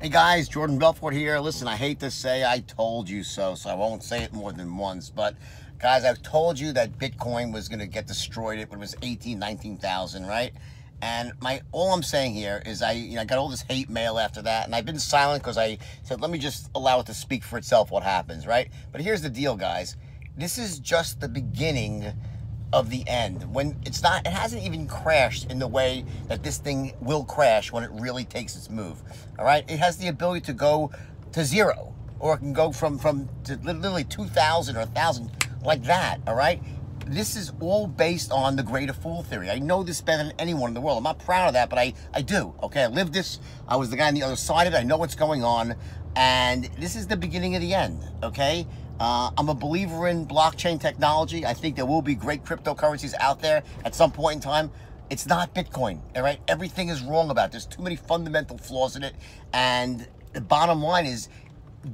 Hey guys, Jordon Belfort here. Listen, I hate to say I told you so I won't say it more than once, but guys, I've told you that Bitcoin was going to get destroyed when it was 19,000, right? And all I'm saying here is I got all this hate mail after that, and I've been silent because I said, let me just allow it to speak for itself what happens, right? But here's the deal, guys. This is just the beginning of the end. When it hasn't even crashed in the way that this thing will crash when it really takes its move. All right, it has the ability to go to zero, or it can go from to literally 2,000 or 1,000 like that. All right, this is all based on the greater fool theory. I know this better than anyone in the world. I'm not proud of that, but I do. Okay, I lived this. I was the guy on the other side of it. I know what's going on, and this is the beginning of the end. Okay. I'm a believer in blockchain technology. I think there will be great cryptocurrencies out there at some point in time. It's not Bitcoin, all right? Everything is wrong about it. There's too many fundamental flaws in it. And the bottom line is,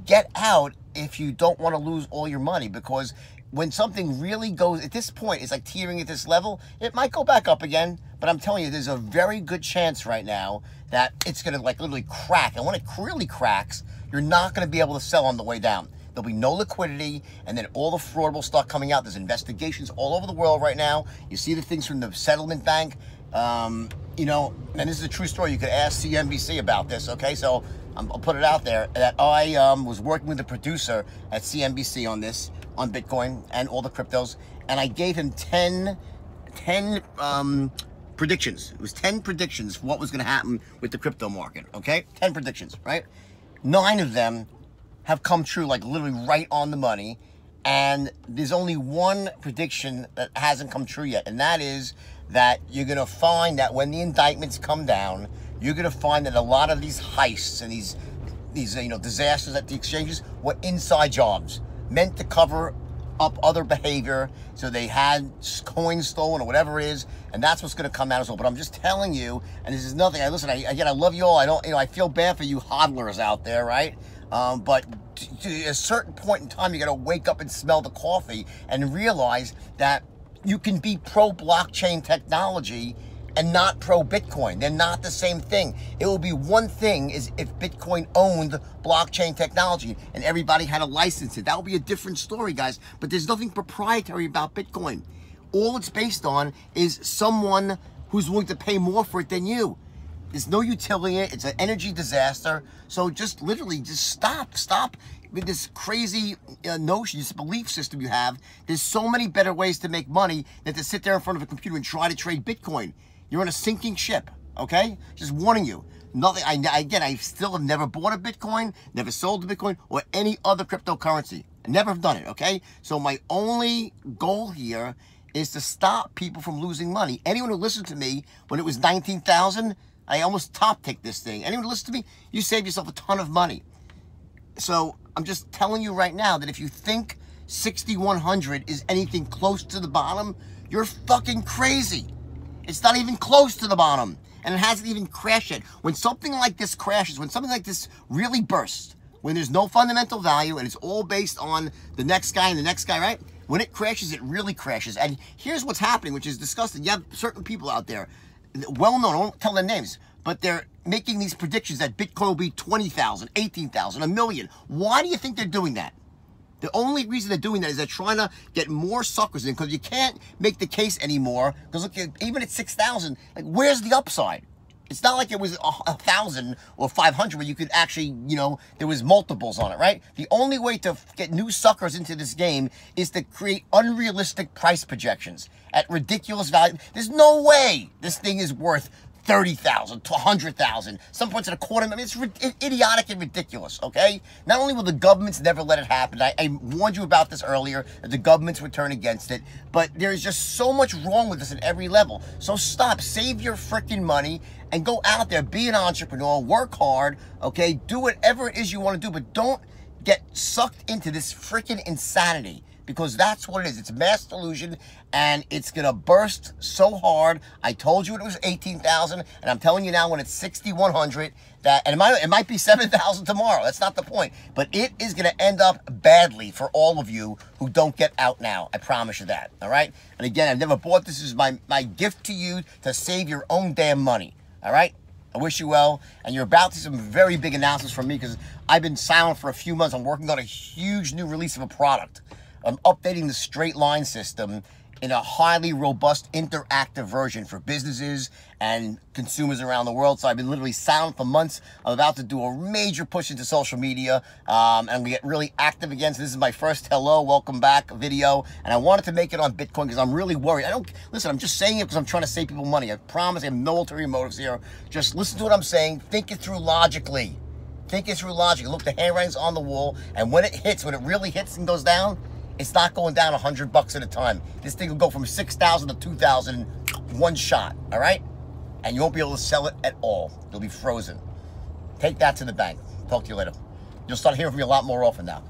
get out if you don't want to lose all your money, because when something really goes, at this point, it's like teetering at this level, it might go back up again. But I'm telling you, there's a very good chance right now that it's going to like literally crack. And when it really cracks, you're not going to be able to sell on the way down. There'll be no liquidity, and then all the fraud will start coming out. There's investigations all over the world right now. You see the things from the settlement bank. You know, and this is a true story. You could ask CNBC about this, okay? So I'll put it out there that I was working with the producer at CNBC on this, on Bitcoin and all the cryptos, and I gave him 10 predictions. It was 10 predictions for what was going to happen with the crypto market, okay? 10 predictions, right? 9 of them have come true, like literally right on the money. And there's only one prediction that hasn't come true yet. And that is that you're going to find that when the indictments come down, you're going to find that a lot of these heists and these disasters at the exchanges were inside jobs meant to cover up other behavior. So they had coins stolen or whatever it is. And that's what's going to come out as well. But I'm just telling you, and this is nothing. I love you all. I feel bad for you hodlers out there, right? But to a certain point in time, you got to wake up and smell the coffee and realize that you can be pro-blockchain technology and not pro-Bitcoin. They're not the same thing. It will be one thing is if Bitcoin owned blockchain technology and everybody had to license it. That would be a different story, guys. But there's nothing proprietary about Bitcoin. All it's based on is someone who's willing to pay more for it than you. There's no utility in it. It's an energy disaster. So just literally just stop with this crazy notion, this belief system you have. There's so many better ways to make money than to sit there in front of a computer and try to trade Bitcoin. You're on a sinking ship, okay? Just warning you. Nothing. I still have never bought a Bitcoin, never sold a Bitcoin, or any other cryptocurrency. I never have done it, okay? So my only goal here is to stop people from losing money. Anyone who listened to me when it was 19,000, I almost top-ticked this thing. Anyone who listens to me, you save yourself a ton of money. So I'm just telling you right now that if you think 6,100 is anything close to the bottom, you're fucking crazy. It's not even close to the bottom, and it hasn't even crashed yet. When something like this crashes, when something like this really bursts, when there's no fundamental value and it's all based on the next guy and the next guy, right? When it crashes, it really crashes. And here's what's happening, which is disgusting. You have certain people out there, well-known, I won't tell their names, but they're making these predictions that Bitcoin will be 20,000, 18,000, a million. Why do you think they're doing that? The only reason they're doing that is they're trying to get more suckers in, because you can't make the case anymore. Because look, even at 6,000, like, where's the upside? It's not like it was 1,000 or 500 where you could actually, there was multiples on it, right? The only way to get new suckers into this game is to create unrealistic price projections at ridiculous value. There's no way this thing is worth 30,000 to 100,000. Some points at a quarter. I mean, it's idiotic and ridiculous, okay? Not only will the governments never let it happen, I warned you about this earlier, that the governments would turn against it, but there's just so much wrong with this at every level. So stop, save your freaking money, and go out there, be an entrepreneur, work hard, okay? Do whatever it is you want to do, but don't get sucked into this freaking insanity. Because that's what it is. It's mass delusion, and it's going to burst so hard. I told you it was 18,000, and I'm telling you now when it's 6,100, and it might be 7,000 tomorrow. That's not the point. But it is going to end up badly for all of you who don't get out now. I promise you that, all right? And again, I've never bought this. This is my gift to you to save your own damn money, all right? I wish you well. And you're about to see some very big announcements from me because I've been silent for a few months. I'm working on a huge new release of a product. I'm updating the straight line system in a highly robust interactive version for businesses and consumers around the world. So I've been literally silent for months. I'm about to do a major push into social media and we get really active again. So this is my first hello, welcome back video. And I wanted to make it on Bitcoin because I'm really worried. Listen, I'm just saying it because I'm trying to save people money. I promise I have no ulterior motives here. Just listen to what I'm saying. Think it through logically. Think it through logically. Look, the handwriting's on the wall. And when it hits, when it really hits and goes down, it's not going down $100 at a time. This thing will go from 6,000 to 2,000 in one shot, all right? And you won't be able to sell it at all. It'll be frozen. Take that to the bank. Talk to you later. You'll start hearing from me a lot more often now.